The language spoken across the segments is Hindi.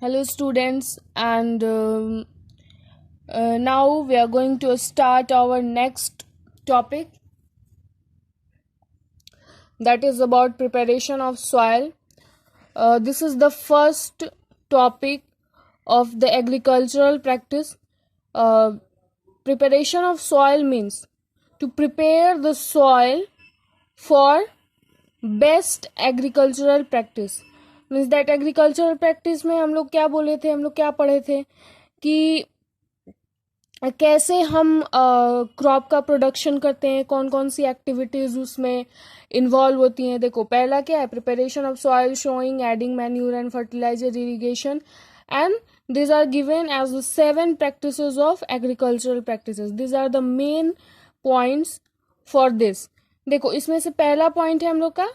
Hello, students, and now we are going to start our next topic, that is about preparation of soil. This is the first topic of the agricultural practice. Uh, Preparation of soil means to prepare the soil for best agricultural practice. Means that agricultural practice में हम लोग क्या बोले थे, हम लोग क्या पढ़े थे कि कैसे हम क्रॉप का प्रोडक्शन करते हैं, कौन कौन सी एक्टिविटीज उसमें इन्वॉल्व होती हैं। देखो, पहला क्या है, preparation of soil sowing adding manure and fertiliser irrigation, and these are given as the 7 practices of agricultural practices. These are the main points for this. देखो, इसमें से पहला पॉइंट है हम लोग का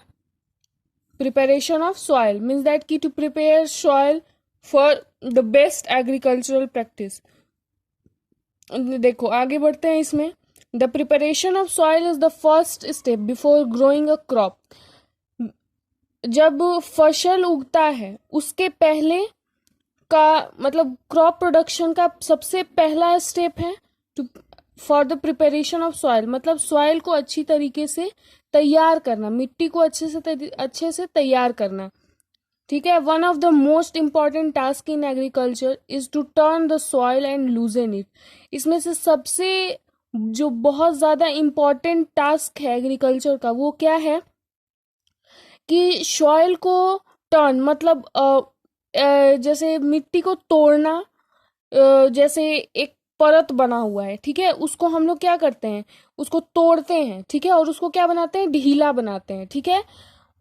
preparation of soil, means that की to prepare soil for the best agricultural practice. देखो, आगे बढ़ते हैं इसमें। The preparation of soil is the first step before growing a crop. जब फसल उगता है उसके पहले का मतलब क्रॉप प्रोडक्शन का सबसे पहला स्टेप है to for the preparation of soil, मतलब सॉइल को अच्छी तरीके से तैयार करना, मिट्टी को अच्छे से तैयार करना। ठीक है। One of the most important task in agriculture is to turn the soil and loosen it. इसमें से सबसे जो बहुत ज्यादा इंपॉर्टेंट टास्क है एग्रीकल्चर का, वो क्या है कि सॉइल को टर्न, मतलब जैसे मिट्टी को तोड़ना, जैसे एक परत बना हुआ है, ठीक है, उसको हम लोग क्या करते हैं, उसको तोड़ते हैं, ठीक है, और उसको क्या बनाते हैं, ढीला बनाते हैं, ठीक है।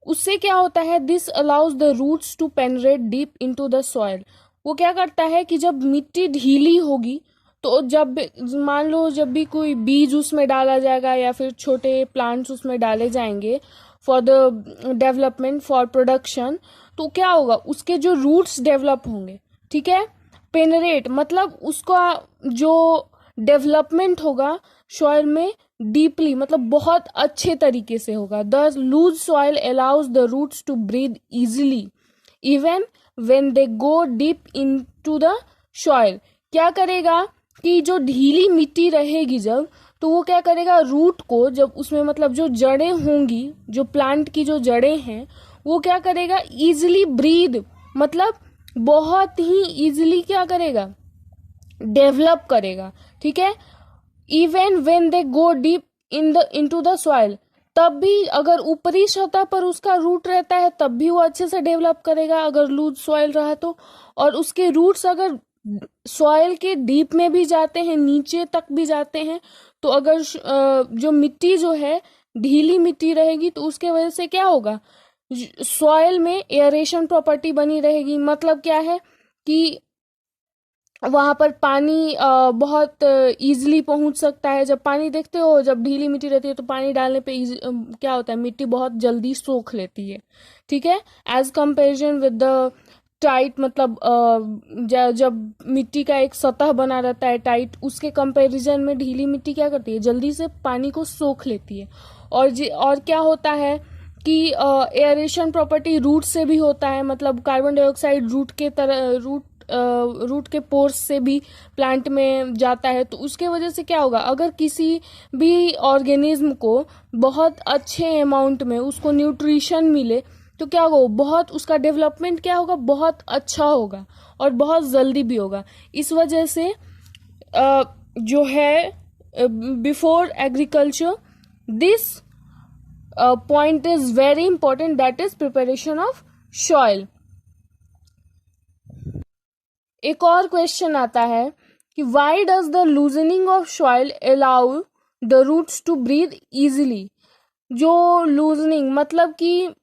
उससे क्या होता है, this allows the roots to penetrate deep into the soil. वो क्या करता है कि जब मिट्टी ढीली होगी तो जब मान लो जब भी कोई बीज उसमें डाला जाएगा या फिर छोटे प्लांट्स उसमें डाले जाएंगे for the development for production, तो क्या होगा, उसके जो रूट्स डेवलप होंगे, ठीक है। पेनरेट मतलब उसका जो डेवलपमेंट होगा सॉइल में डीपली, मतलब बहुत अच्छे तरीके से होगा। The loose soil allows the roots to breathe easily even when they go deep into the soil. क्या करेगा कि जो ढीली मिट्टी रहेगी जब, तो वो क्या करेगा, रूट को जब उसमें मतलब जो जड़ें होंगी, जो प्लांट की जो जड़ें हैं, वो क्या करेगा, इजिली ब्रीद, मतलब बहुत ही इजिली क्या करेगा, डेवलप करेगा, ठीक है। Even when they go deep into the soil, तब भी अगर ऊपरी सतह पर उसका रूट रहता है तब भी वो अच्छे से डेवलप करेगा अगर लूज सॉइल रहा तो। और उसके रूट्स अगर सॉइल के डीप में भी जाते हैं, नीचे तक भी जाते हैं, तो अगर जो मिट्टी जो है ढीली मिट्टी रहेगी तो उसके वजह से क्या होगा, सॉइल में एयरेशन प्रॉपर्टी बनी रहेगी। मतलब क्या है कि वहां पर पानी बहुत इजीली पहुंच सकता है। जब पानी देखते हो, जब ढीली मिट्टी रहती है तो पानी डालने पे क्या होता है, मिट्टी बहुत जल्दी सोख लेती है, ठीक है, as comparison with the tight, मतलब जब मिट्टी का एक सतह बना रहता है टाइट, उसके कंपैरिजन में ढीली मिट्टी क्या करती है, जल्दी से पानी को सोख लेती है। और क्या होता है कि एयरेशन प्रॉपर्टी रूट से भी होता है, मतलब कार्बन डाइऑक्साइड रूट के पोर्स से भी प्लांट में जाता है। तो उसके वजह से क्या होगा, अगर किसी भी ऑर्गेनिज्म को बहुत अच्छे अमाउंट में उसको न्यूट्रिशन मिले तो क्या होगा, बहुत उसका डेवलपमेंट क्या होगा, बहुत अच्छा होगा और बहुत जल्दी भी होगा। इस वजह से जो है before agriculture this point is very important, that is preparation of soil. एक और क्वेश्चन आता है कि why does the loosening of soil allow the roots to breathe easily. जो लूजनिंग मतलब कि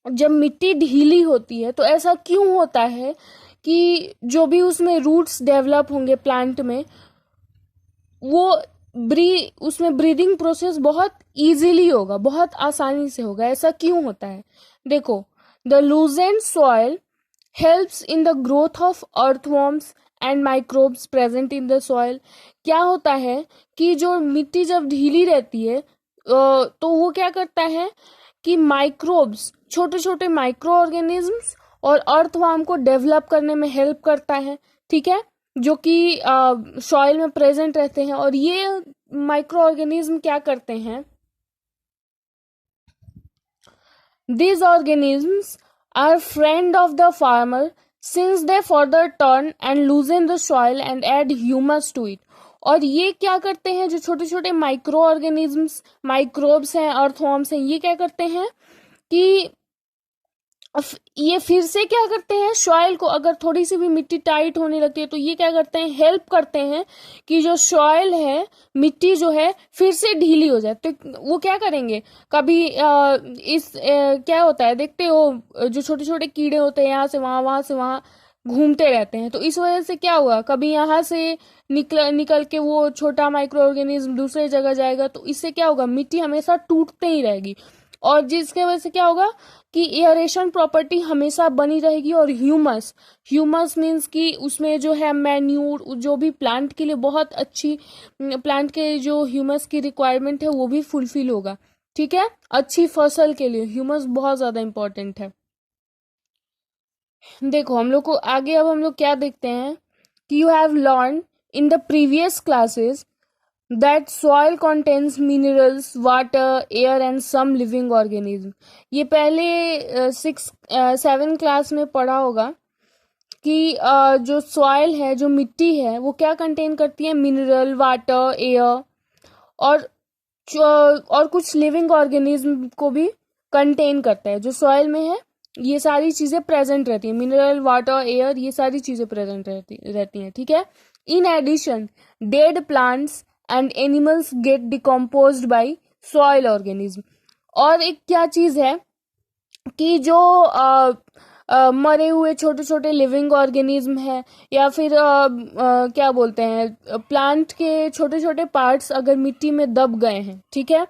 जब मिट्टी ढीली होती है तो ऐसा क्यों होता है कि जो भी उसमें रूट्स डेवलप होंगे प्लांट में, वो उसमें ब्रीदिंग प्रोसेस बहुत इजीली होगा, बहुत आसानी से होगा। ऐसा क्यों होता है, देखो, the loosened soil helps in the growth of earthworms and microbes present in the soil. क्या होता है कि जो मिट्टी जब ढीली रहती है तो वो क्या करता है कि माइक्रोब्स, छोटे छोटे माइक्रो ऑर्गेनिजम्स और अर्थवर्म को डेवलप करने में हेल्प करता है, ठीक है, जो कि सॉइल में प्रेजेंट रहते हैं। और ये माइक्रो ऑर्गेनिज्म क्या करते हैं, these organisms are friend of the farmer since they further turn and loosen the soil and add humus to it। और ये क्या करते हैं, जो छोटे छोटे माइक्रो ऑर्गेनिजम्स, माइक्रोब्स हैं, अर्थवर्म्स हैं, ये क्या करते हैं कि ये फिर से क्या करते हैं, सॉइल को, अगर थोड़ी सी भी मिट्टी टाइट होने लगती है तो ये क्या करते हैं, हेल्प करते हैं कि जो सॉइल है, मिट्टी जो है, फिर से ढीली हो जाए। तो वो क्या करेंगे, कभी क्या होता है, देखते हो जो छोटे छोटे कीड़े होते हैं, यहाँ से वहां, वहां से वहां घूमते रहते हैं। तो इस वजह से क्या हुआ, कभी यहाँ से निकल के वो छोटा माइक्रो ऑर्गेनिज्म दूसरे जगह जाएगा, तो इससे क्या होगा, मिट्टी हमेशा टूटते ही रहेगी। और जिसके वजह से क्या होगा कि एयरेशन प्रॉपर्टी हमेशा बनी रहेगी। और ह्यूमस, ह्यूमस मीन्स कि उसमें जो है मैन्यूर, जो भी प्लांट के लिए बहुत अच्छी, प्लांट के जो ह्यूमस की रिक्वायरमेंट है वो भी फुलफिल होगा, ठीक है। अच्छी फसल के लिए ह्यूमस बहुत ज्यादा इंपॉर्टेंट है। देखो हम लोग को आगे, अब हम लोग क्या देखते हैं कि you have learn in the previous classes that soil contains minerals, water, air and some living organism। ये पहले 7 क्लास में पढ़ा होगा कि जो सॉइल है, जो मिट्टी है, वो क्या कंटेन करती है, मिनरल, वाटर, एयर और कुछ लिविंग ऑर्गेनिज्म को भी कंटेन करता है। जो सॉइल में है ये सारी चीजें प्रेजेंट रहती है, मिनरल, वाटर, एयर, ये सारी चीजें प्रेजेंट रहती हैं, ठीक है। In addition dead plants and animals get decomposed by soil organism. और एक क्या चीज है कि जो मरे हुए छोटे छोटे लिविंग ऑर्गेनिज्म है, या फिर क्या बोलते हैं, प्लांट के छोटे छोटे पार्ट्स अगर मिट्टी में दब गए हैं, ठीक है,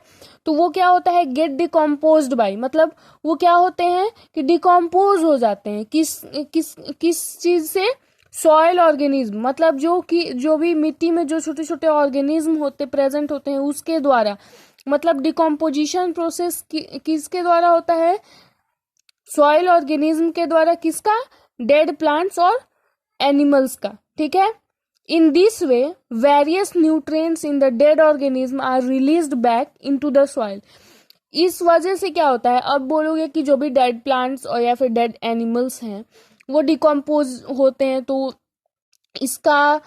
तो वो क्या होता है, गेट डिकम्पोज्ड बाय, मतलब वो क्या होते हैं कि डिकम्पोज हो जाते हैं। किस किस किस चीज से, सॉइल ऑर्गेनिज्म, मतलब जो भी मिट्टी में जो छोटे छोटे ऑर्गेनिज्म होते प्रेजेंट होते हैं उसके द्वारा, मतलब डिकम्पोजिशन प्रोसेस किसके द्वारा होता है, सॉइल ऑर्गेनिज्म के द्वारा। किसका, डेड प्लांट्स और एनिमल्स का, ठीक है। In this way various nutrients in the dead organism are released back into the soil. इस वजह से क्या होता है, अब बोलोगे कि जो भी डेड प्लांट्स और या फिर डेड एनिमल्स हैं वो डिकम्पोज होते हैं, तो इसका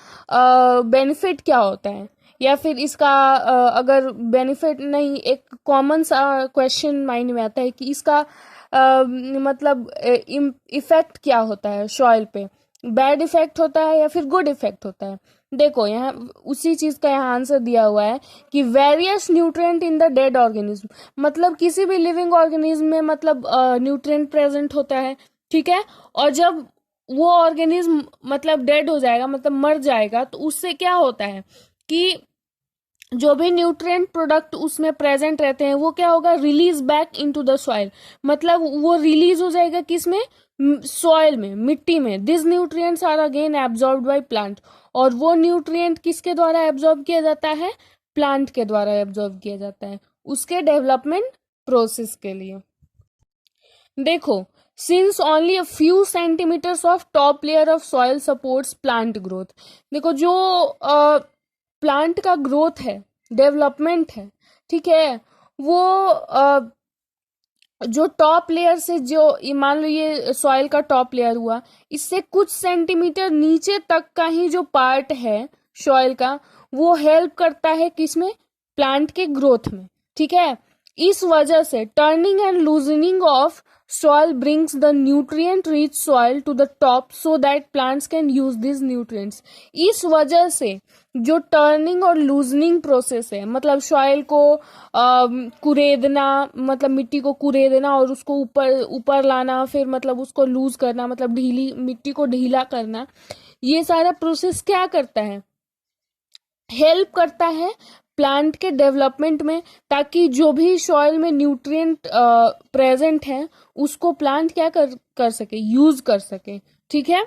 बेनिफिट क्या होता है, या फिर इसका अगर बेनिफिट नहीं, एक कॉमन सा क्वेश्चन माइंड में आता है कि इसका मतलब इफेक्ट क्या होता है सॉइल पे, बैड इफेक्ट होता है या फिर गुड इफेक्ट होता है। देखो यहाँ उसी चीज का यहाँ आंसर दिया हुआ है कि various nutrient in the dead organism, मतलब किसी भी लिविंग ऑर्गेनिज्म में मतलब न्यूट्रिएंट प्रेजेंट होता है, ठीक है। और जब वो ऑर्गेनिज्म मतलब डेड हो जाएगा, मतलब मर जाएगा, तो उससे क्या होता है कि जो भी न्यूट्रिएंट प्रोडक्ट उसमें प्रेजेंट रहते हैं वो क्या होगा, release back into the soil, मतलब वो रिलीज हो जाएगा किसमें, सॉइल में, मिट्टी में। This nutrients are again absorbed by plant. और वो न्यूट्रिएंट किसके द्वारा एब्जॉर्ब किया जाता है, प्लांट के द्वारा एब्जॉर्ब किया जाता है उसके डेवलपमेंट प्रोसेस के लिए। देखो since only a few centimeters of top layer of soil supports plant growth। देखो जो प्लांट का ग्रोथ है, डेवलपमेंट है, ठीक है, वो जो टॉप लेयर से, जो मान लो ये सॉइल का टॉप लेयर हुआ, इससे कुछ सेंटीमीटर नीचे तक का ही जो पार्ट है सॉइल का, वो हेल्प करता है किसमें, प्लांट के ग्रोथ में, ठीक है। इस वजह से turning and loosening of soil brings the nutrient rich soil to the top so that plants can use these nutrients। इस वजह से जो टर्निंग और लूजनिंग प्रोसेस है, मतलब सॉइल को कुरेदना, मतलब मिट्टी को कुरेदना और उसको ऊपर ऊपर लाना, फिर मतलब उसको लूज करना, मतलब ढीली मिट्टी को ढीला करना, ये सारा प्रोसेस क्या करता है, हेल्प करता है प्लांट के डेवलपमेंट में, ताकि जो भी सॉइल में न्यूट्रिएंट प्रेजेंट है उसको प्लांट क्या कर सके, यूज कर सके, ठीक है।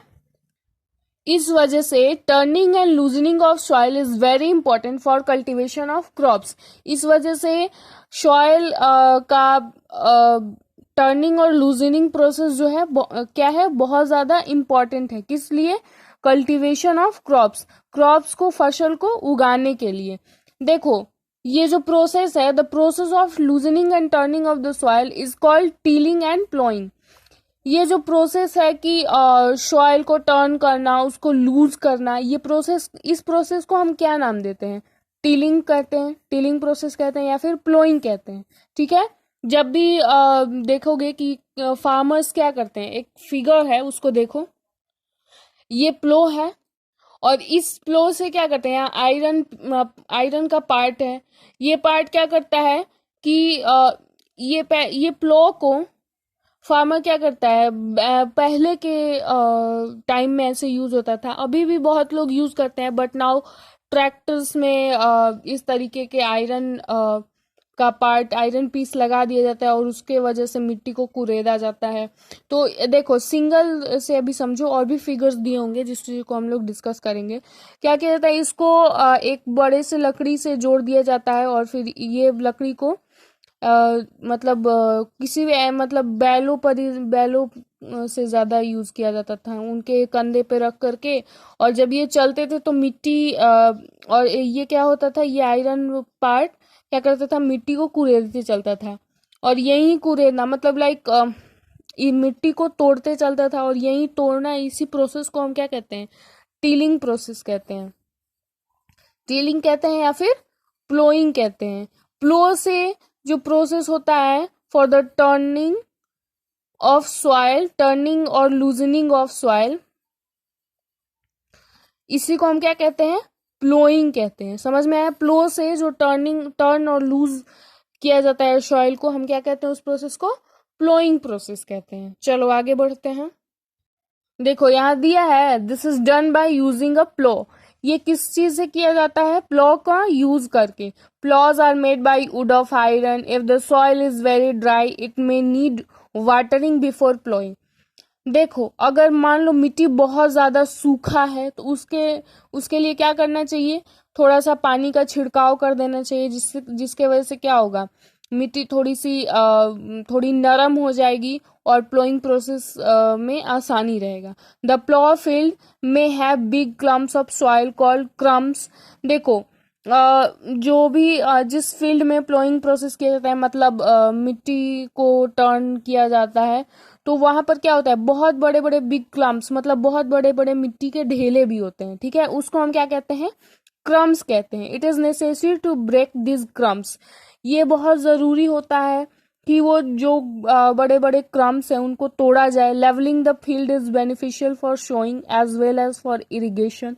इस वजह से turning and loosening of soil is very important for cultivation of crops. इस वजह से सॉइल का टर्निंग और लूजनिंग प्रोसेस जो है क्या है, बहुत ज्यादा इम्पॉर्टेंट है। किस लिए? कल्टीवेशन ऑफ क्रॉप्स, क्रॉप्स को, फसल को उगाने के लिए। देखो ये जो प्रोसेस है, the process of loosening and turning of the soil is called tilling and ploughing. ये जो प्रोसेस है कि सॉइल को टर्न करना, उसको लूज करना, ये प्रोसेस, इस प्रोसेस को हम क्या नाम देते हैं? टीलिंग कहते हैं, टीलिंग प्रोसेस कहते हैं, या फिर प्लोइंग कहते हैं। ठीक है, जब भी देखोगे कि फार्मर्स क्या करते हैं, एक फिगर है उसको देखो, ये प्लो है, और इस प्लो से क्या करते हैं, आयरन का पार्ट है, ये पार्ट क्या करता है कि ये प्लो को फार्मर क्या करता है, पहले के टाइम में ऐसे यूज होता था, अभी भी बहुत लोग यूज करते हैं, बट नाउ ट्रैक्टर्स में इस तरीके के आयरन का पार्ट, आयरन पीस लगा दिया जाता है, और उसके वजह से मिट्टी को कुरेदा जाता है। तो देखो सिंगल से अभी समझो, और भी फिगर्स दिए होंगे जिस चीज को हम लोग डिस्कस करेंगे। क्या किया जाता है, इसको एक बड़े से लकड़ी से जोड़ दिया जाता है, और फिर ये लकड़ी को मतलब किसी भी मतलब बैलों से ज्यादा यूज किया जाता था, उनके कंधे पे रख करके, और जब ये चलते थे तो मिट्टी और ये क्या होता था, ये आयरन पार्ट क्या करता था, मिट्टी को कुरेदते चलता था, और यही कुरेदना मतलब लाइक ये मिट्टी को तोड़ते चलता था, और यही तोड़ना, इसी प्रोसेस को हम क्या कहते हैं, टीलिंग प्रोसेस कहते हैं। टीलिंग कहते हैं या फिर प्लोइंग कहते हैं। प्लो से जो प्रोसेस होता है for the turning of soil, turning और लूजनिंग ऑफ सॉइल, इसी को हम क्या कहते हैं, प्लोइंग कहते हैं। समझ में आया? प्लो से जो टर्न और लूज किया जाता है सॉइल को, हम क्या कहते हैं, उस प्रोसेस को प्लोइंग प्रोसेस कहते हैं। चलो आगे बढ़ते हैं। देखो यहाँ दिया है, this is done by using a plough. ये किस चीज से किया जाता है, प्लो का यूज करके। Ploughs are made by wood of iron. If the soil is very dry it may need watering before ploughing. देखो अगर मान लो मिट्टी बहुत ज्यादा सूखा है तो उसके लिए क्या करना चाहिए, थोड़ा सा पानी का छिड़काव कर देना चाहिए, जिसके वजह से क्या होगा, मिट्टी थोड़ी नरम हो जाएगी, और प्लोइंग प्रोसेस में आसानी रहेगा। द प्लो फील्ड में have big clumps of soil called crumbs. देखो जो भी जिस फील्ड में प्लोइंग प्रोसेस किया जाता है, मतलब मिट्टी को टर्न किया जाता है, तो वहां पर क्या होता है, बहुत बड़े बड़े बिग क्लम्प्स, मतलब बहुत बड़े बड़े मिट्टी के ढेले भी होते हैं। ठीक है, उसको हम क्या कहते हैं, क्रम्स कहते हैं। It is necessary to break this crumbs. ये बहुत जरूरी होता है कि वो जो बड़े बड़े क्रम्स हैं उनको तोड़ा जाए। Levelling the field is beneficial for sowing as well as for irrigation.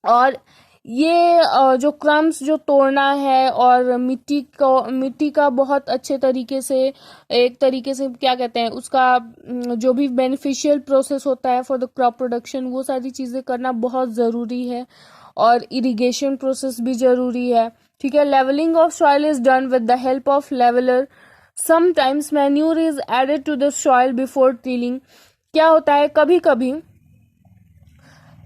और ये जो क्रम्स जो तोड़ना है, और मिट्टी का बहुत अच्छे तरीके से, एक तरीके से क्या कहते हैं, उसका जो भी बेनिफिशियल प्रोसेस होता है फॉर द क्रॉप प्रोडक्शन, वो सारी चीजें करना बहुत जरूरी है, और इरिगेशन प्रोसेस भी जरूरी है। ठीक है, levelling of soil is done with the help of leveller. Sometimes manure is added to the soil before tilling. क्या होता है कभी कभी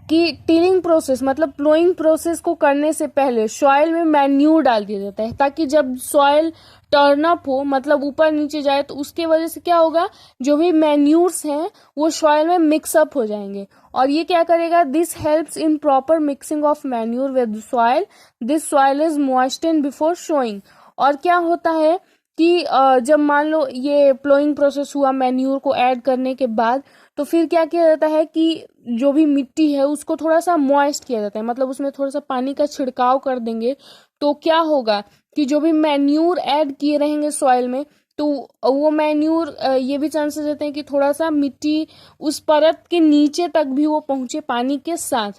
कि टिलिंग प्रोसेस मतलब प्लोइंग प्रोसेस को करने से पहले सॉइल में मैन्यूर डाल दिया जाता है, ताकि जब सॉइल टर्न अप हो, मतलब ऊपर नीचे जाए, तो उसके वजह से क्या होगा, जो भी मैन्यूर्स हैं वो सॉइल में मिक्सअप हो जाएंगे, और ये क्या करेगा, this helps in proper mixing of manure with soil. This soil is moisten before sowing. और क्या होता है कि जब मान लो ये प्लोइंग प्रोसेस हुआ मैन्यूर को ऐड करने के बाद, तो फिर क्या किया जाता है कि जो भी मिट्टी है उसको थोड़ा सा मॉइस्ट किया जाता है, मतलब उसमें थोड़ा सा पानी का छिड़काव कर देंगे, तो क्या होगा कि जो भी मैन्यूर ऐड किए रहेंगे सॉइल में, तो वो मैन्यूर ये भी चांसेस रहते हैं कि थोड़ा सा मिट्टी उस परत के नीचे तक भी वो पहुंचे पानी के साथ।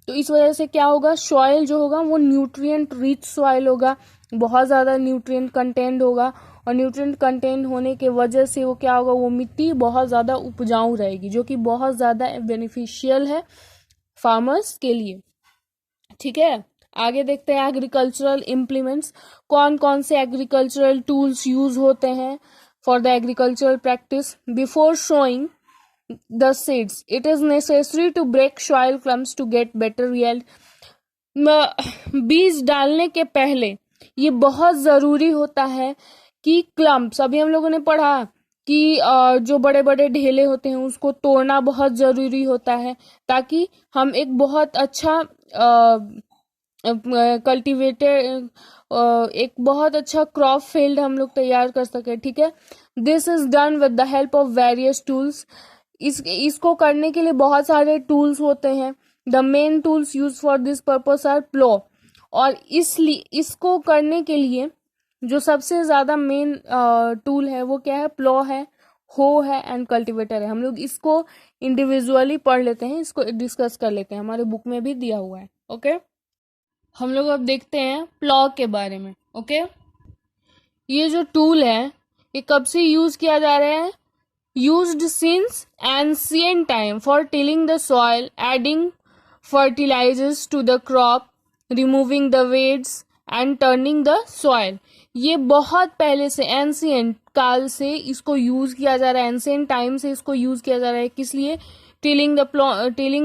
तो इस वजह से क्या होगा, सॉइल जो होगा वो न्यूट्रिएंट रिच सॉइल होगा, बहुत ज्यादा न्यूट्रिएंट कंटेंट होगा, और न्यूट्रिएंट कंटेंट होने के वजह से वो क्या होगा, वो मिट्टी बहुत ज्यादा उपजाऊ रहेगी, जो कि बहुत ज्यादा बेनिफिशियल है फार्मर्स के लिए। ठीक है, आगे देखते हैं एग्रीकल्चरल इम्प्लीमेंट्स। कौन कौन से एग्रीकल्चरल टूल्स यूज होते हैं for the agricultural practice. Before sowing the seeds it is necessary to break soil clumps to get better yield। बीज डालने के पहले ये बहुत जरूरी होता है कि क्लम्प्स, अभी हम लोगों ने पढ़ा कि जो बड़े बड़े ढेले होते हैं उसको तोड़ना बहुत ज़रूरी होता है, ताकि हम एक बहुत अच्छा कल्टिवेटेड एक बहुत अच्छा क्रॉप फील्ड हम लोग तैयार कर सके। ठीक है, this is done with the help of various tools. इसको करने के लिए बहुत सारे टूल्स होते हैं। The main tools use for this purpose are plough, और इसलिए इसको करने के लिए जो सबसे ज़्यादा मेन टूल है वो क्या है, प्लो है, हो है एंड कल्टिवेटर है। हम लोग इसको इंडिविजुअली पढ़ लेते हैं, इसको डिस्कस कर लेते हैं, हमारे बुक में भी दिया हुआ है। ओके, हम लोग अब देखते हैं प्लॉ के बारे में। ओके, ये जो टूल है ये कब से यूज किया जा रहा है, used since ancient time for tilling the soil, adding fertilisers to the crop, removing the weeds and turning the soil. ये बहुत पहले से, एंशिएंट काल से इसको यूज किया जा रहा है, एंशिएंट टाइम से इसको यूज किया जा रहा है। किस लिए, tilling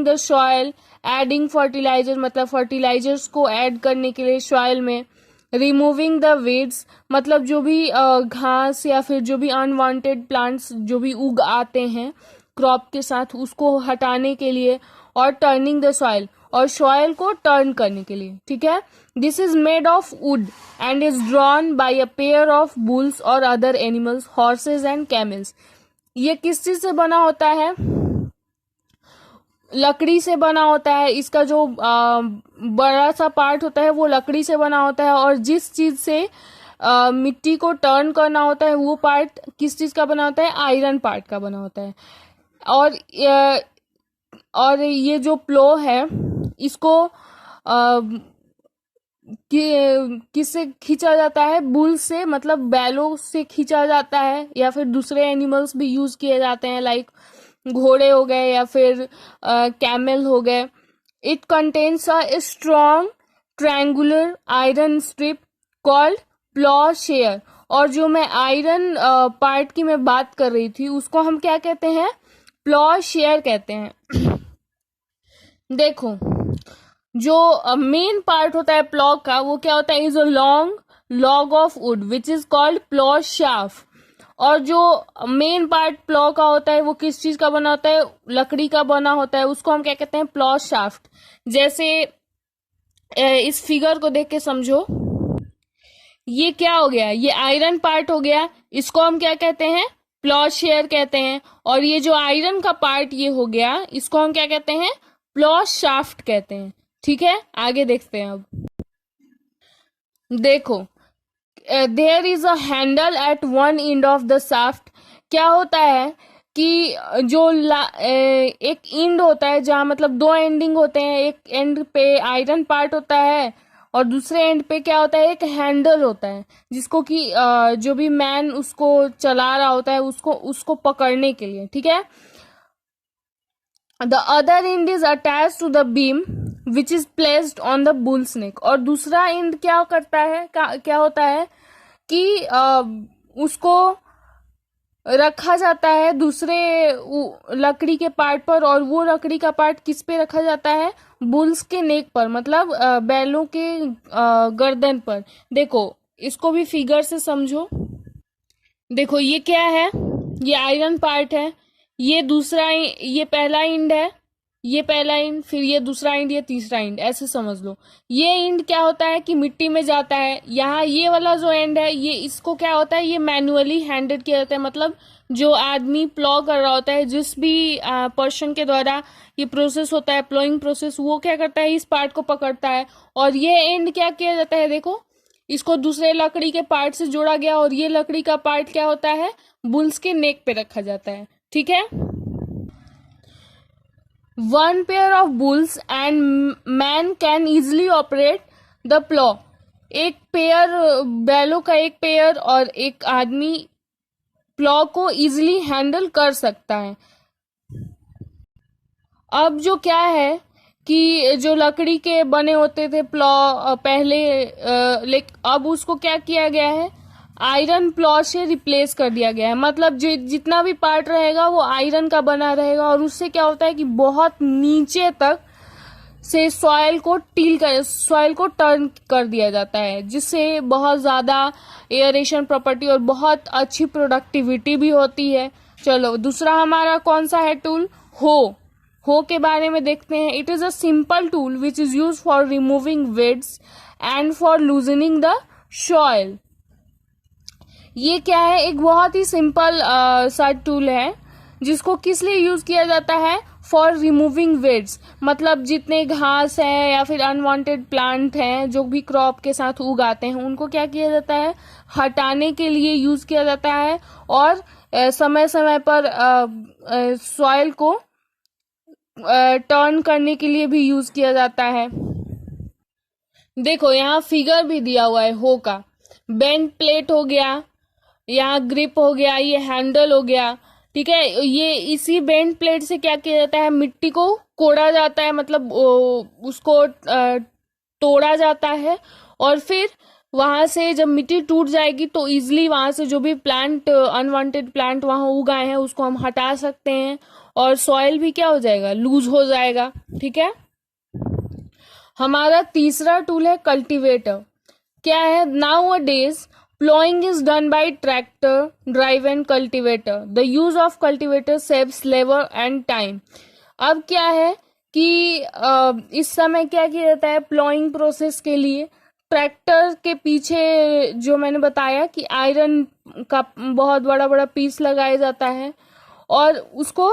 the soil, adding fertiliser मतलब फर्टिलाइजर्स को ऐड करने के लिए सॉइल में, रिमूविंग द वेड्स मतलब जो भी घास या फिर जो भी अनवांटेड प्लांट्स जो भी उग आते हैं क्रॉप के साथ उसको हटाने के लिए, और टर्निंग द सॉइल और सॉइल को टर्न करने के लिए। ठीक है, this is made of wood and is drawn by a pair of bulls और other animals, horses and camels. ये किस चीज से बना होता है, लकड़ी से बना होता है। इसका जो बड़ा सा पार्ट होता है वो लकड़ी से बना होता है, और जिस चीज से मिट्टी को टर्न करना होता है वो पार्ट किस चीज का बना होता है, आयरन पार्ट का बना होता है। और ये जो प्लो है इसको किससे खींचा जाता है, बुल से मतलब बैलों से खींचा जाता है, या फिर दूसरे एनिमल्स भी यूज किए जाते हैं, लाइक घोड़े हो गए या फिर कैमल हो गए। It contains a strong triangular iron strip called plough share. और जो मैं आयरन पार्ट की मैं बात कर रही थी उसको हम क्या कहते हैं, प्लॉ शेयर कहते हैं। देखो, जो मेन पार्ट होता है प्लॉ का वो क्या होता है, is a long log of would which is called plough shaft. और जो मेन पार्ट प्लॉ का होता है वो किस चीज का बना होता है, लकड़ी का बना होता है, उसको हम क्या कहते हैं, प्लॉ शाफ्ट। जैसे इस फिगर को देख के समझो, ये क्या हो गया, ये आयरन पार्ट हो गया, इसको हम क्या कहते हैं, प्लॉ शेयर कहते हैं। और ये जो आयरन का पार्ट ये हो गया इसको हम क्या कहते हैं, प्लॉ शाफ्ट कहते हैं। ठीक है, आगे देखते हैं। अब देखो, there is a handle at one end of the shaft. क्या होता है कि जो एक एंड होता है जहाँ मतलब दो एंडिंग होते हैं, एक एंड पे आयरन पार्ट होता है और दूसरे एंड पे क्या होता है, एक हैंडल होता है, जिसको कि जो भी मैन उसको चला रहा होता है उसको पकड़ने के लिए। ठीक है, the other end is attach to the beam which is placed on the bull's neck. और दूसरा एंड क्या करता है, क्या होता है कि उसको रखा जाता है दूसरे लकड़ी के पार्ट पर, और वो लकड़ी का पार्ट किस पे रखा जाता है, बुल्स के नेक पर, मतलब बैलों के गर्दन पर। देखो, इसको भी फिगर से समझो। देखो, ये क्या है, ये आयरन पार्ट है, ये दूसरा, ये पहला इंड है, ये पहला इंड, फिर ये दूसरा इंड, ये तीसरा इंड, ऐसे समझ लो। ये इंड क्या होता है कि मिट्टी में जाता है। यहाँ ये वाला जो एंड है ये, इसको क्या होता है, ये मैनुअली हैंडल किया जाता है, मतलब जो आदमी प्लॉ कर रहा होता है, जिस भी पर्सन के द्वारा ये प्रोसेस होता है, प्लॉइंग प्रोसेस, वो क्या करता है, इस पार्ट को पकड़ता है। और ये एंड क्या किया जाता है, देखो इसको दूसरे लकड़ी के पार्ट से जोड़ा गया, और ये लकड़ी का पार्ट क्या होता है, बुल्स के नेक पे रखा जाता है। ठीक है, one pair of bulls and man can easily operate the plough. एक पेयर बैलों का एक पेयर और एक आदमी प्लॉ को इजिली हैंडल कर सकता है। अब जो क्या है कि जो लकड़ी के बने होते थे प्लॉ पहले, लेकिन अब उसको क्या किया गया है, आयरन प्लॉ से रिप्लेस कर दिया गया है। मतलब जितना भी पार्ट रहेगा वो आयरन का बना रहेगा, और उससे क्या होता है कि बहुत नीचे तक से सॉइल को टर्न कर दिया जाता है, जिससे बहुत ज़्यादा एयरेशन प्रॉपर्टी और बहुत अच्छी प्रोडक्टिविटी भी होती है। चलो दूसरा हमारा कौन सा है टूल? हो के बारे में देखते हैं। It is a simple tool which is use for removing weeds and for loosening the soil. ये क्या है? एक बहुत ही सिंपल सा टूल है जिसको किस लिए यूज किया जाता है? फॉर रिमूविंग वेट्स, मतलब जितने घास है या फिर अनवांटेड प्लांट हैं जो भी क्रॉप के साथ उगाते हैं, उनको क्या किया जाता है? हटाने के लिए यूज किया जाता है। और समय समय पर सॉइल को टर्न करने के लिए भी यूज किया जाता है। देखो यहाँ फिगर भी दिया हुआ है हो का। बेंड प्लेट हो गया, यहाँ ग्रिप हो गया, ये हैंडल हो गया, ठीक है। ये इसी बेंड प्लेट से क्या किया जाता है? मिट्टी को कोड़ा जाता है, मतलब उसको तोड़ा जाता है, और फिर वहां से जब मिट्टी टूट जाएगी तो इजिली वहां से जो भी प्लांट अनवांटेड प्लांट वहां उगाए हैं उसको हम हटा सकते हैं, और सॉइल भी क्या हो जाएगा? लूज हो जाएगा, ठीक है। हमारा तीसरा टूल है कल्टीवेटर। क्या है? Now a days plowing is done by tractor driven cultivator. The use of cultivator saves labor and time. अब क्या है कि इस समय क्या किया जाता है? प्लॉइंग प्रोसेस के लिए ट्रैक्टर के पीछे जो मैंने बताया कि आयरन का बहुत बड़ा बड़ा पीस लगाया जाता है, और उसको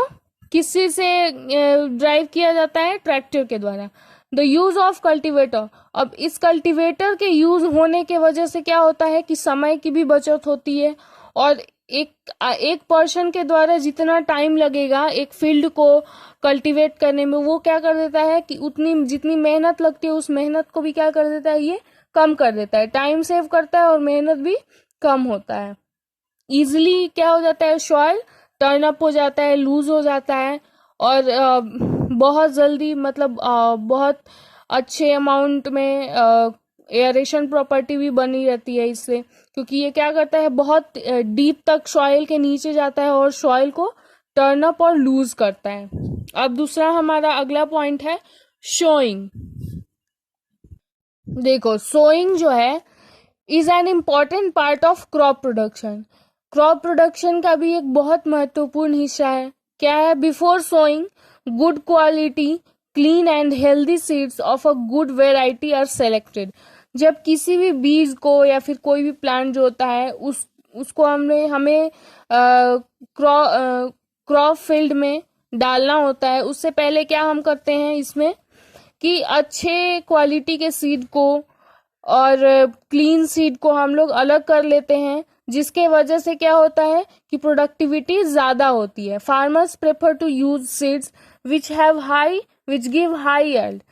किसी से ड्राइव किया जाता है? ट्रैक्टर के द्वारा। The use of cultivator. अब इस कल्टीवेटर के यूज होने के वजह से क्या होता है कि समय की भी बचत होती है, और एक पर्सन के द्वारा जितना टाइम लगेगा एक फील्ड को कल्टीवेट करने में, वो क्या कर देता है कि उतनी जितनी मेहनत लगती है उस मेहनत को भी क्या कर देता है? ये कम कर देता है, टाइम सेव करता है और मेहनत भी कम होता है। इजिली क्या हो जाता है? सॉइल टर्न अप हो जाता है, लूज हो जाता है, और बहुत जल्दी, मतलब बहुत अच्छे अमाउंट में एयरेशन प्रॉपर्टी भी बनी रहती है इससे, क्योंकि ये क्या करता है? बहुत डीप तक सॉइल के नीचे जाता है और सॉइल को टर्न अप और लूज करता है। अब दूसरा हमारा अगला पॉइंट है शोइंग। देखो सोइंग जो है is an important part of crop production. Crop production का भी एक बहुत महत्वपूर्ण हिस्सा है। क्या है? Before sowing good quality clean and healthy seeds of a good variety are selected. जब किसी भी बीज को या फिर कोई भी प्लांट जो होता है उसको हमें क्रॉप फील्ड में डालना होता है, उससे पहले क्या हम करते हैं इसमें कि अच्छे क्वालिटी के सीड को और क्लीन सीड को हम लोग अलग कर लेते हैं, जिसके वजह से क्या होता है कि प्रोडक्टिविटी ज्यादा होती है। Farmers prefer to use seeds which give high yield.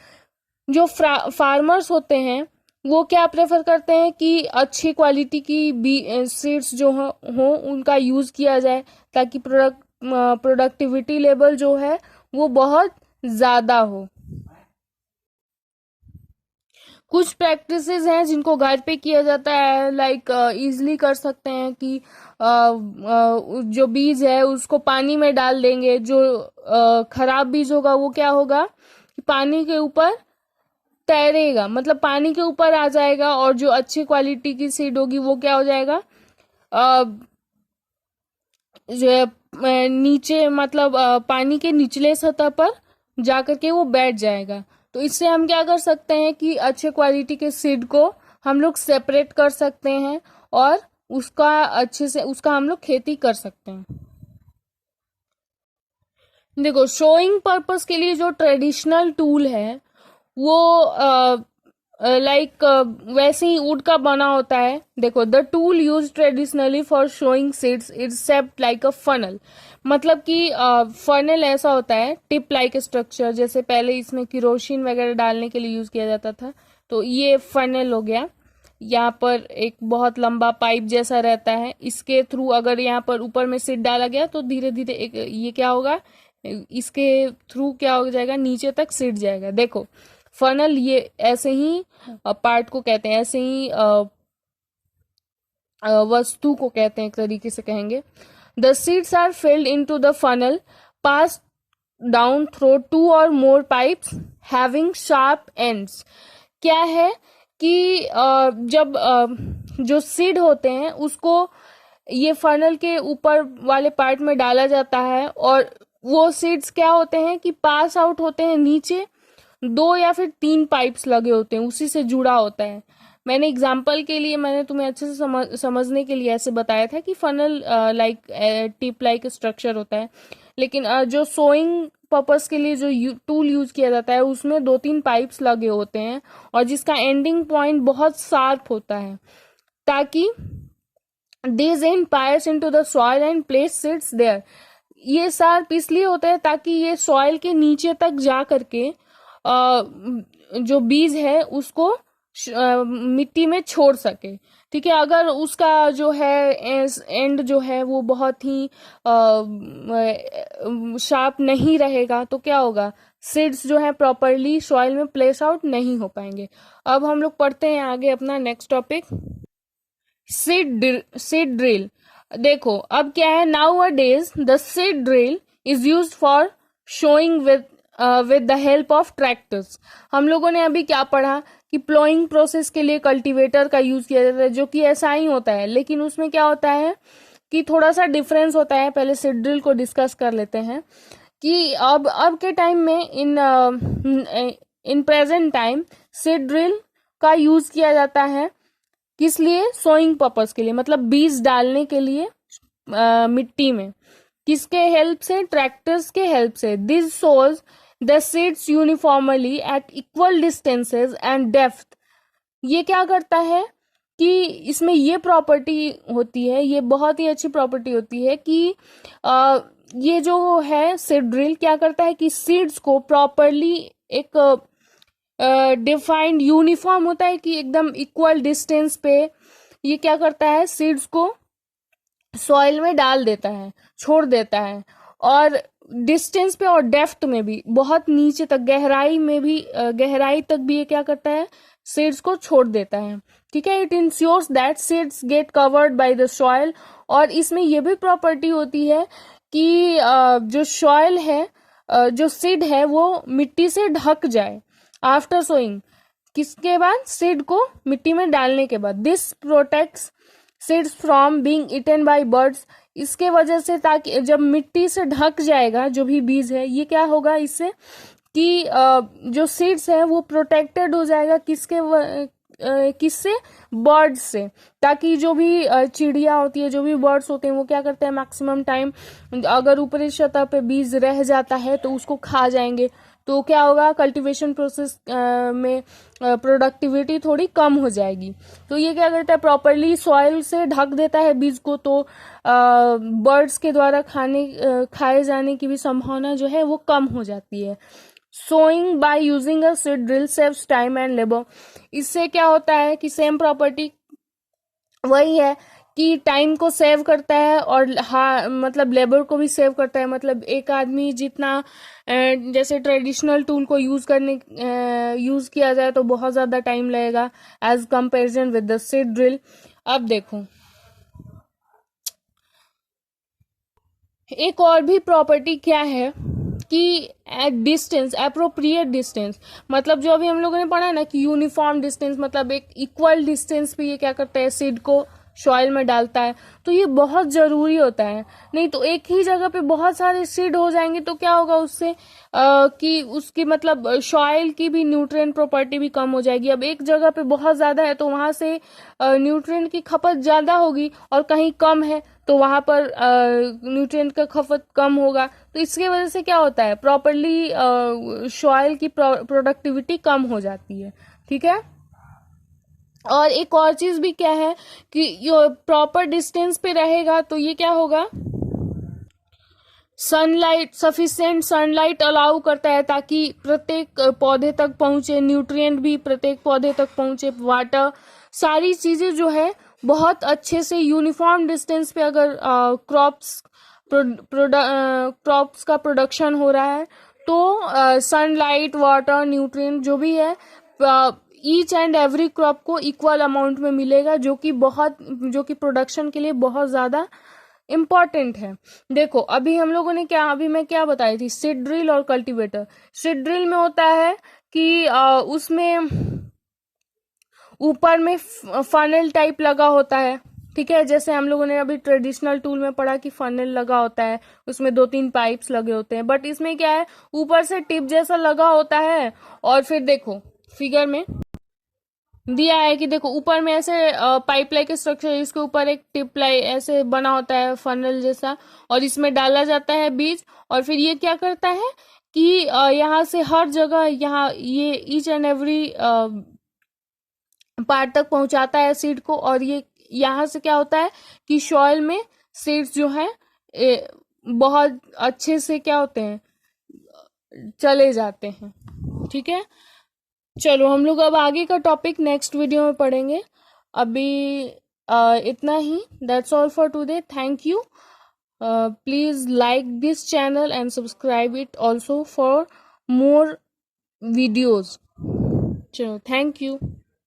जो फार्मर्स होते हैं वो क्या प्रेफर करते हैं कि अच्छी क्वालिटी की सीड्स जो हो उनका यूज किया जाए, ताकि प्रोडक्टिविटी लेवल जो है वो बहुत ज्यादा हो। कुछ प्रैक्टिसेस हैं जिनको घर पे किया जाता है, लाइक इजीली कर सकते हैं कि जो बीज है उसको पानी में डाल देंगे। जो खराब बीज होगा वो क्या होगा कि पानी के ऊपर तैरेगा, मतलब पानी के ऊपर आ जाएगा, और जो अच्छी क्वालिटी की सीड होगी वो क्या हो जाएगा? जो नीचे, मतलब पानी के निचले सतह पर जाकर के वो बैठ जाएगा। तो इससे हम क्या कर सकते हैं कि अच्छे क्वालिटी के सीड को हम लोग सेपरेट कर सकते हैं, और उसका हम लोग खेती कर सकते हैं। देखो शोइंग पर्पस के लिए जो ट्रेडिशनल टूल है वो लाइक वैसे ही वुड का बना होता है। देखो the tool use traditionally for showing seeds is shaped like a funnel. मतलब कि फनल ऐसा होता है, टिप लाइक स्ट्रक्चर, जैसे पहले इसमें केरोसिन वगैरह डालने के लिए यूज किया जाता था, तो ये फनल हो गया। यहाँ पर एक बहुत लंबा पाइप जैसा रहता है, इसके थ्रू अगर यहाँ पर ऊपर में सीड डाला गया तो धीरे धीरे एक ये क्या होगा, इसके थ्रू क्या हो जाएगा, नीचे तक सीड जाएगा। देखो फनल ये ऐसे ही पार्ट को कहते हैं, ऐसे ही वस्तु को कहते हैं, एक तरीके से कहेंगे। The seeds are filled into the funnel, pass down through 2 or more pipes having sharp ends. क्या है कि जब जो सीड होते हैं उसको ये फनल के ऊपर वाले पार्ट में डाला जाता है, और वो सीड्स क्या होते हैं कि पास आउट होते हैं नीचे, 2 या फिर 3 पाइप्स लगे होते हैं, उसी से जुड़ा होता है। मैंने एग्जाम्पल के लिए मैंने तुम्हें अच्छे से समझने के लिए ऐसे बताया था कि funnel like tip like structure होता है, लेकिन जो सोइंग पर्पस के लिए जो टूल यूज किया जाता है उसमें 2-3 पाइप्स लगे होते हैं, और जिसका एंडिंग पॉइंट बहुत शार्प होता है, ताकि these end piles into the soil and place seeds there। ये शार्प इसलिए होता है ताकि ये सॉइल के नीचे तक जा करके जो बीज है उसको मिट्टी में छोड़ सके। ठीक है, अगर उसका जो है एंड जो है वो बहुत ही शार्प नहीं रहेगा तो क्या होगा, सीड्स जो है प्रॉपरली सॉइल में प्लेस आउट नहीं हो पाएंगे। अब हम लोग पढ़ते हैं आगे अपना नेक्स्ट टॉपिक, सीड ड्रिल। देखो अब क्या है, now a days the seed drill is used for showing with the help of tractors. हम लोगों ने अभी क्या पढ़ा कि प्लोइंग प्रोसेस के लिए कल्टीवेटर का यूज किया जाता है, जो कि ऐसा ही होता है, लेकिन उसमें क्या होता है कि थोड़ा सा डिफरेंस होता है। पहले सीड ड्रिल को डिस्कस कर लेते हैं कि अब के टाइम में in present time seed drill का यूज किया जाता है किस लिए, सोइंग पर्पस के लिए, मतलब बीज डालने के लिए मिट्टी में। किसके हेल्प से, ट्रैक्टर्स के हेल्प से। This shows the seeds uniformly eight equal distances and depth. ये क्या करता है कि इसमें ये प्रॉपर्टी होती है, ये बहुत ही अच्छी प्रॉपर्टी होती है कि ये जो है सीड ड्रिल क्या करता है कि सीड्स को प्रॉपरली एक डिफाइंड यूनिफॉर्म होता है कि एकदम इक्वल डिस्टेंस पे ये क्या करता है, सीड्स को सॉइल में डाल देता है, छोड़ देता है, और डिस्टेंस पे और डेप्थ में भी, बहुत नीचे तक गहराई में भी, गहराई तक भी ये क्या करता है, सीड्स को छोड़ देता है। ठीक है, it ensures that seeds get covered by the soil. और इसमें ये भी प्रॉपर्टी होती है कि जो सॉइल है, जो सीड है वो मिट्टी से ढक जाए आफ्टर सोइंग। किसके बाद, सीड को मिट्टी में डालने के बाद। This protects seeds from being eaten by birds. इसके वजह से, ताकि जब मिट्टी से ढक जाएगा जो भी बीज है, ये क्या होगा इससे कि जो सीड्स है वो प्रोटेक्टेड हो जाएगा किससे, बर्ड्स से। ताकि जो भी चिड़िया होती है, जो भी बर्ड्स होते हैं, वो क्या करते हैं मैक्सिमम टाइम अगर ऊपरी सतह पे बीज रह जाता है तो उसको खा जाएंगे, तो क्या होगा, कल्टीवेशन प्रोसेस में प्रोडक्टिविटी थोड़ी कम हो जाएगी। तो ये क्या करता है, प्रॉपरली सॉइल से ढक देता है बीज को, तो बर्ड्स के द्वारा खाए जाने की भी संभावना जो है वो कम हो जाती है। Sowing by using a seed drill saves time and labour. इससे क्या होता है कि सेम प्रॉपर्टी वही है कि टाइम को सेव करता है, और मतलब लेबर को भी सेव करता है। मतलब एक आदमी जितना जैसे ट्रेडिशनल टूल को यूज किया जाए तो बहुत ज्यादा टाइम लगेगा as comparison with the seed drill. अब देखो एक और भी प्रॉपर्टी क्या है कि एट डिस्टेंस, अप्रोप्रिएट डिस्टेंस, मतलब जो अभी हम लोगों ने पढ़ा ना कि यूनिफॉर्म डिस्टेंस, मतलब एक इक्वल डिस्टेंस पे ये क्या करता है, सीड को सॉइल में डालता है। तो ये बहुत जरूरी होता है, नहीं तो एक ही जगह पे बहुत सारे सीड हो जाएंगे तो क्या होगा उससे कि उसकी मतलब सॉइल की भी न्यूट्रिएंट प्रॉपर्टी भी कम हो जाएगी। अब एक जगह पे बहुत ज्यादा है तो वहां से न्यूट्रिएंट की खपत ज्यादा होगी, और कहीं कम है तो वहां पर न्यूट्रिएंट का खपत कम होगा। तो इसके वजह से क्या होता है, प्रॉपरली सॉइल की प्रोडक्टिविटी कम हो जाती है। ठीक है, और एक और चीज भी क्या है कि ये प्रॉपर डिस्टेंस पे रहेगा तो ये क्या होगा, सनलाइट, सफिशिएंट सनलाइट अलाउ करता है ताकि प्रत्येक पौधे तक पहुंचे, न्यूट्रिएंट भी प्रत्येक पौधे तक पहुंचे, वाटर, सारी चीजें जो है बहुत अच्छे से यूनिफॉर्म डिस्टेंस पे अगर क्रॉप्स का प्रोडक्शन हो रहा है तो सनलाइट, वाटर, न्यूट्रिएंट जो भी है ईच एंड एवरी क्रॉप को इक्वल अमाउंट में मिलेगा, जो कि प्रोडक्शन के लिए बहुत ज्यादा इम्पॉर्टेंट है। देखो अभी हम लोगों ने क्या, अभी मैं क्या बताई थी, सीड ड्रिल और कल्टीवेटर। सीड ड्रिल में होता है कि उसमें ऊपर में फनल टाइप लगा होता है, ठीक है। जैसे हम लोगों ने अभी ट्रेडिशनल टूल में पढ़ा कि फनल लगा होता है, उसमें 2-3 पाइप्स लगे होते हैं, बट इसमें क्या है, ऊपर से टिप जैसा लगा होता है। और फिर देखो फिगर में दिया है कि देखो ऊपर में ऐसे पाइप लाइक स्ट्रक्चर है, इसके ऊपर एक टिप लाई ऐसे बना होता है फनल जैसा, और इसमें डाला जाता है बीज। और फिर ये क्या करता है कि यहाँ से हर जगह, यहाँ ये ईच एंड एवरी पार्ट तक पहुंचाता है सीड को। और ये यहाँ से क्या होता है कि सॉइल में सीड्स जो है बहुत अच्छे से क्या होते हैं, चले जाते हैं, ठीक है। चलो हम लोग अब आगे का टॉपिक नेक्स्ट वीडियो में पढ़ेंगे। अभी इतना ही, that's all for today, thank you. Please like this channel and subscribe it also for more videos. चलो थैंक यू।